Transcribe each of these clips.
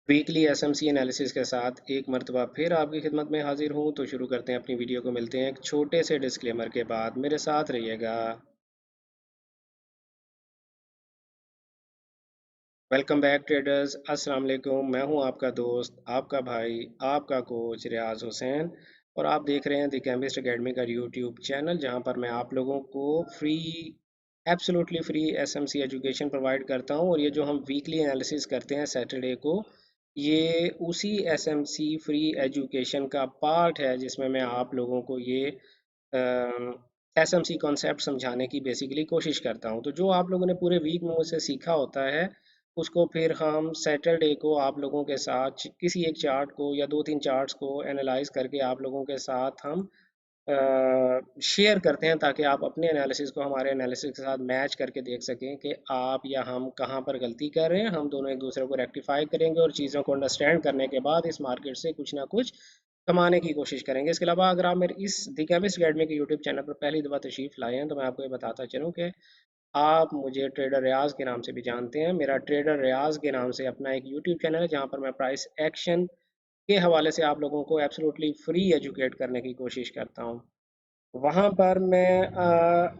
Weekly SMC analysis के साथ एक मरतबा फिर आपकी खिदमत में हाजिर हूँ। तो शुरू करते हैं अपनी वीडियो को। मिलते हैं एक छोटे से डिस्क्लेमर के बाद, मेरे साथ रहिएगा। वेलकम बैक ट्रेडर्स, अस्सलाम वालेकुम। मैं हूं आपका दोस्त, आपका भाई, आपका कोच रियाज हुसैन। और आप देख रहे हैं द केमिस्ट एकेडमी का यूट्यूब चैनल, जहां पर मैं आप लोगों को free, absolutely free SMC education provide करता हूं। और ये जो हम वीकली एनालिसिस करते हैं सैटरडे को, ये उसी एसएमसी फ्री एजुकेशन का पार्ट है, जिसमें मैं आप लोगों को ये एसएमसी कॉन्सेप्ट समझाने की बेसिकली कोशिश करता हूं। तो जो आप लोगों ने पूरे वीक में मुझसे सीखा होता है, उसको फिर हम सैटरडे को आप लोगों के साथ किसी एक चार्ट को या दो तीन चार्ट्स को एनालाइज करके आप लोगों के साथ हम शेयर करते हैं, ताकि आप अपने एनालिसिस को हमारे एनालिसिस के साथ मैच करके देख सकें कि आप या हम कहाँ पर गलती कर रहे हैं। हम दोनों एक दूसरे को रेक्टिफाई करेंगे और चीज़ों को अंडरस्टैंड करने के बाद इस मार्केट से कुछ ना कुछ कमाने की कोशिश करेंगे। इसके अलावा अगर आप मेरे इस द केमिस्ट अकेडमी के यूट्यूब चैनल पर पहली दफ़ा तशरीफ़ लाए हैं, तो मैं आपको ये बताता चलूँ कि आप मुझे ट्रेडर रियाज के नाम से भी जानते हैं। मेरा ट्रेडर रियाज के नाम से अपना एक यूट्यूब चैनल है, जहाँ पर मैं प्राइस एक्शन के हवाले से आप लोगों को एब्सोल्युटली फ्री एजुकेट करने की कोशिश करता हूँ। वहाँ पर मैं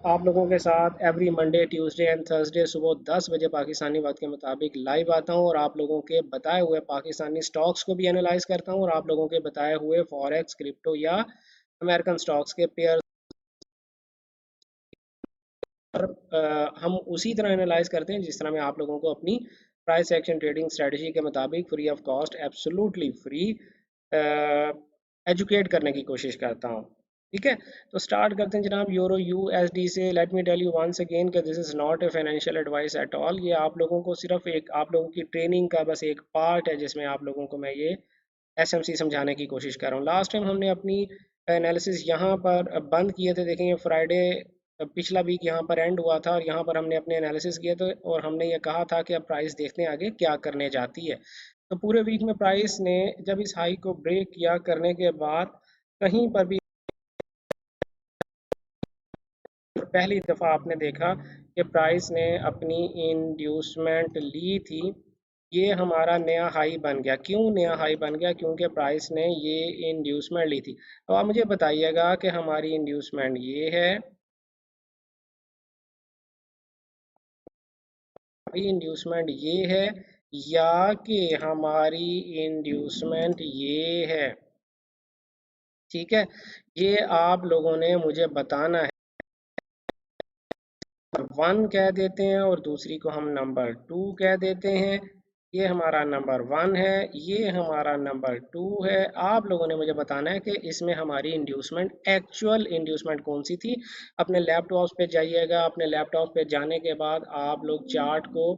आप लोगों के साथ every Monday, Tuesday and Thursday सुबह 10 बजे पाकिस्तानी वक्त के मुताबिक लाइव आता हूँ, और आप लोगों के बताए हुए पाकिस्तानी स्टॉक्स को भी एनालाइज करता हूँ, और आप लोगों के बताए हुए फॉरेक्स, क्रिप्टो या अमेरिकन स्टॉक्स के पेयर हम उसी तरह एनालाइज करते हैं जिस तरह मैं आप लोगों को अपनी प्राइस एक्शन ट्रेडिंग स्ट्रेटजी के मुताबिक free of cost, absolutely free educate करने की कोशिश करता हूँ। ठीक है, तो स्टार्ट करते हैं जनाब यूरो यूएसडी से। Let me tell you once again कि this is not a financial advice at all. ये आप लोगों को सिर्फ एक आप लोगों की ट्रेनिंग का बस एक पार्ट है, जिसमें आप लोगों को मैं ये एसएमसी समझाने की कोशिश कर रहा हूँ। लास्ट टाइम हमने अपनी एनालिसिस यहाँ पर बंद किए थे। देखेंगे फ्राइडे पिछला वीक यहाँ पर एंड हुआ था, और यहाँ पर हमने अपने एनालिसिस किए थे, और हमने ये कहा था कि अब प्राइस देखते हैं आगे क्या करने जाती है। तो पूरे वीक में प्राइस ने जब इस हाई को ब्रेक किया करने के बाद, कहीं पर भी पहली दफ़ा आपने देखा कि प्राइस ने अपनी इंड्यूसमेंट ली थी। ये हमारा नया हाई बन गया। क्यों नया हाई बन गया? क्योंकि प्राइस ने ये इंड्यूसमेंट ली थी। तो आप मुझे बताइएगा कि हमारी इंड्यूसमेंट ये है, हमारी इंड्यूसमेंट ये है, या कि हमारी इंड्यूसमेंट ये है। ठीक है, ये आप लोगों ने मुझे बताना है। वन कह देते हैं और दूसरी को हम नंबर टू कह देते हैं। ये हमारा नंबर वन है, ये हमारा नंबर टू है। आप लोगों ने मुझे बताना है कि इसमें हमारी इंड्यूसमेंट, एक्चुअल इंड्यूसमेंट कौन सी थी। अपने लैपटॉप पे जाइएगा, अपने लैपटॉप पे जाने के बाद आप लोग चार्ट को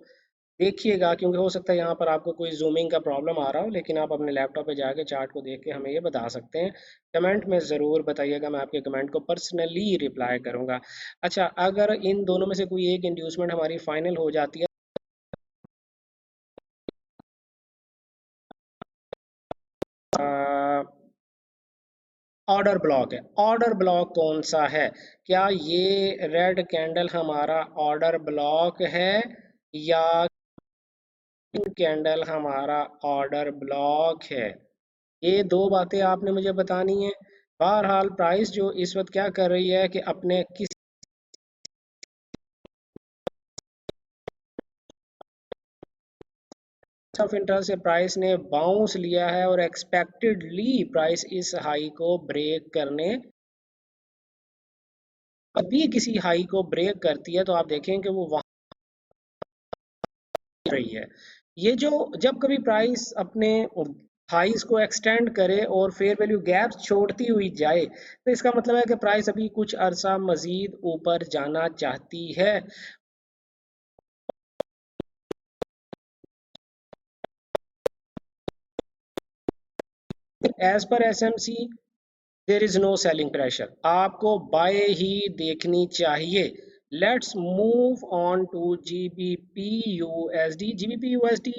देखिएगा, क्योंकि हो सकता है यहाँ पर आपको कोई जूमिंग का प्रॉब्लम आ रहा हो, लेकिन आप अपने लैपटॉप पे जाके चार्ट को देख के हमें ये बता सकते हैं। कमेंट में ज़रूर बताइएगा, मैं आपके कमेंट को पर्सनली रिप्लाई करूँगा। अच्छा, अगर इन दोनों में से कोई एक इंड्यूसमेंट हमारी फाइनल हो जाती है, ऑर्डर ब्लॉक है। ऑर्डर ब्लॉक कौन सा है? क्या ये रेड कैंडल हमारा ऑर्डर ब्लॉक है, या कैंडल हमारा ऑर्डर ब्लॉक है? ये दो बातें आपने मुझे बतानी है। बहरहाल प्राइस जो इस वक्त क्या कर रही है कि अपने किस ऑफ इंटरेस्ट से प्राइस ने बाउंस लिया है, और एक्सपेक्टेडली प्राइस इस हाई को ब्रेक करने, अभी किसी हाई को ब्रेक करती है तो आप देखें कि वो वहां रही है। ये जो जब कभी प्राइस अपने हाइस को एक्सटेंड करे और फेयर वैल्यू गैप्स छोड़ती हुई जाए, तो इसका मतलब है कि प्राइस अभी कुछ अरसा मजीद ऊपर जाना चाहती है। एज पर SMC there is no selling pressure, आपको बाय ही देखनी चाहिए। Let's move on to GBP USD. GBP USD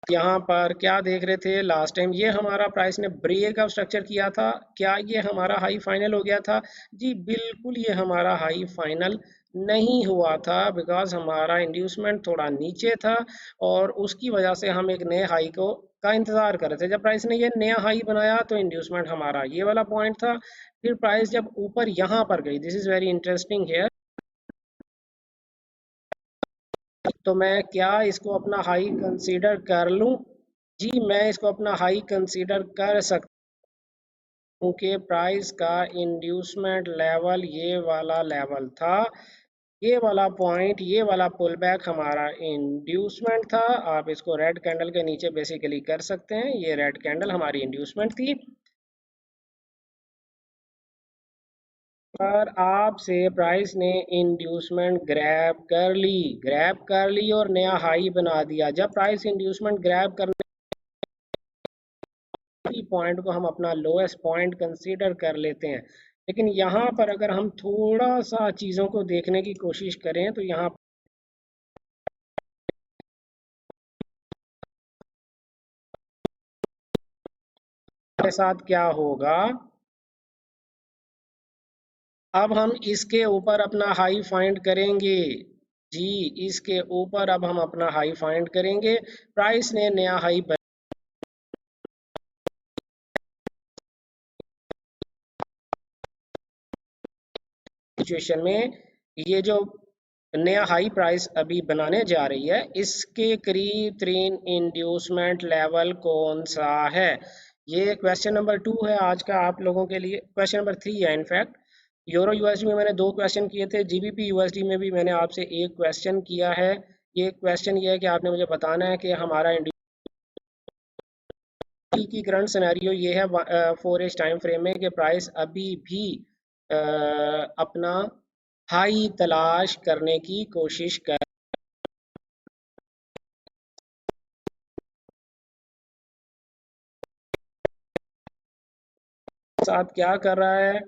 यहाँ पर क्या देख रहे थे लास्ट टाइम? ये हमारा प्राइस ने ब्रेकआउट स्ट्रक्चर किया था। क्या ये हमारा हाई फाइनल हो गया था? जी बिल्कुल, ये हमारा हाई फाइनल नहीं हुआ था, बिकॉज हमारा इंड्यूसमेंट थोड़ा नीचे था और उसकी वजह से हम एक नए हाई को का इंतजार कर रहे थे। जब प्राइस ने ये नया हाई बनाया तो इंड्यूसमेंट हमारा ये वाला पॉइंट था। फिर प्राइस जब ऊपर यहाँ पर गई, दिस इज वेरी इंटरेस्टिंग है, तो मैं क्या इसको अपना हाई कंसीडर कर लूं? जी, मैं इसको अपना हाई कंसीडर कर सकता हूं कि प्राइस का इंड्यूसमेंट लेवल ये वाला लेवल था। ये वाला पॉइंट, ये वाला पुल बैक हमारा इंड्यूसमेंट था। आप इसको रेड कैंडल के नीचे बेसिकली कर सकते हैं, ये रेड कैंडल हमारी इंड्यूसमेंट थी। पर आपसे प्राइस ने इंड्यूसमेंट ग्रैब कर ली और नया हाई बना दिया। जब प्राइस इंड्यूसमेंट ग्रैब करने की पॉइंट को हम अपना लोएस्ट पॉइंट कंसीडर कर लेते हैं, लेकिन यहाँ पर अगर हम थोड़ा सा चीज़ों को देखने की कोशिश करें तो यहाँ के साथ क्या होगा, अब हम इसके ऊपर अपना हाई फाइंड करेंगे। जी, इसके ऊपर अब हम अपना हाई फाइंड करेंगे। प्राइस ने नया हाई सिचुएशन में, ये जो नया हाई प्राइस अभी बनाने जा रही है, इसके करीब तरीन इंड्यूसमेंट लेवल कौन सा है? ये क्वेश्चन नंबर 2 है आज का आप लोगों के लिए, क्वेश्चन नंबर 3 है इनफैक्ट। यूरो यूएसडी में मैंने 2 क्वेश्चन किए थे, जीबीपी यूएसडी में भी मैंने आपसे एक क्वेश्चन किया है। ये क्वेश्चन ये है कि आपने मुझे बताना है कि हमारा की करंट सिनेरियो ये है 4 एज टाइम फ्रेम में कि प्राइस अभी भी अपना हाई तलाश करने की कोशिश कर साथ क्या कर रहा है।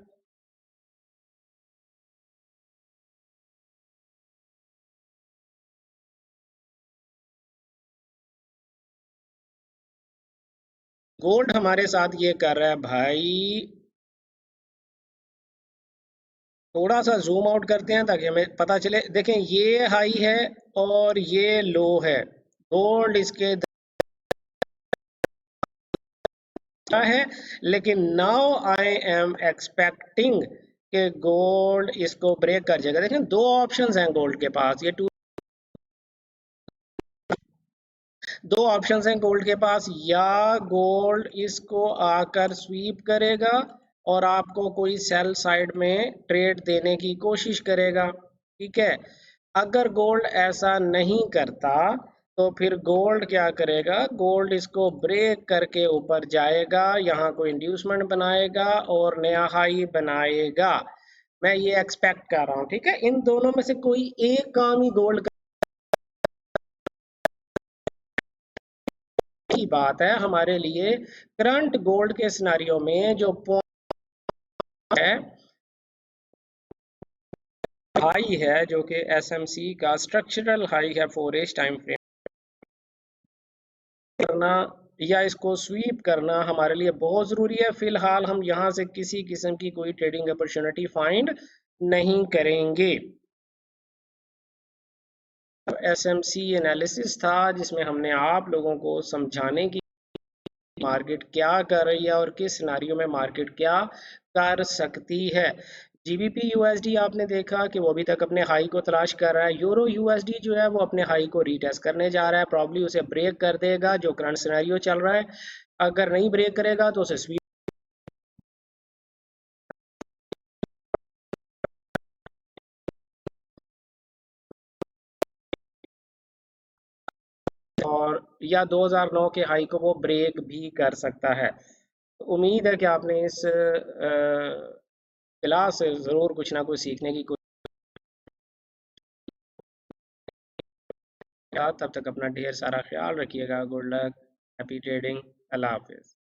गोल्ड हमारे साथ ये कर रहा है भाई, थोड़ा सा जूम आउट करते हैं ताकि हमें पता चले। देखें, ये हाई है और ये लो है, गोल्ड इसके है, लेकिन नाउ आई एम एक्सपेक्टिंग कि गोल्ड इसको ब्रेक कर जाएगा। देखें, दो ऑप्शंस हैं गोल्ड के पास, ये दो ऑप्शंस हैं गोल्ड के पास, या गोल्ड इसको आकर स्वीप करेगा और आपको कोई सेल साइड में ट्रेड देने की कोशिश करेगा। ठीक है, अगर गोल्ड ऐसा नहीं करता तो फिर गोल्ड क्या करेगा, गोल्ड इसको ब्रेक करके ऊपर जाएगा, यहाँ कोई इंड्यूसमेंट बनाएगा और नया हाई बनाएगा। मैं ये एक्सपेक्ट कर रहा हूँ। ठीक है, इन दोनों में से कोई एक काम ही गोल्ड की बात है हमारे लिए। करंट गोल्ड के सिनारियो में जो पॉइंट है, हाई है जो कि एसएमसी का स्ट्रक्चरल हाई है 4 एज टाइम फ्रेम करना या इसको स्वीप करना हमारे लिए बहुत ज़रूरी है। फिलहाल हम यहाँ से किसी किस्म की कोई ट्रेडिंग अपॉर्चुनिटी फाइंड नहीं करेंगे। एसएमसी एनालिसिस था जिसमें हमने आप लोगों को समझाने की मार्केट क्या कर रही है और किस सिनारियो में मार्केट क्या कर सकती है। जीबीपी यूएसडी आपने देखा कि वो अभी तक अपने हाई को तलाश कर रहा है। यूरो यूएसडी जो है वो अपने हाई को रीटेस्ट करने जा रहा है, प्रॉब्ली उसे ब्रेक कर देगा जो करंट सिनेरियो चल रहा है। अगर नहीं ब्रेक करेगा तो उसे स्वीप, और या 2009 के हाई को वो ब्रेक भी कर सकता है। तो उम्मीद है कि आपने इस क्लास से ज़रूर कुछ ना कुछ सीखने की कोशिश किया। तब तक अपना ढेर सारा ख्याल रखिएगा। गुड लक, हैप्पी ट्रेडिंग, अल्लाह हाफिज़।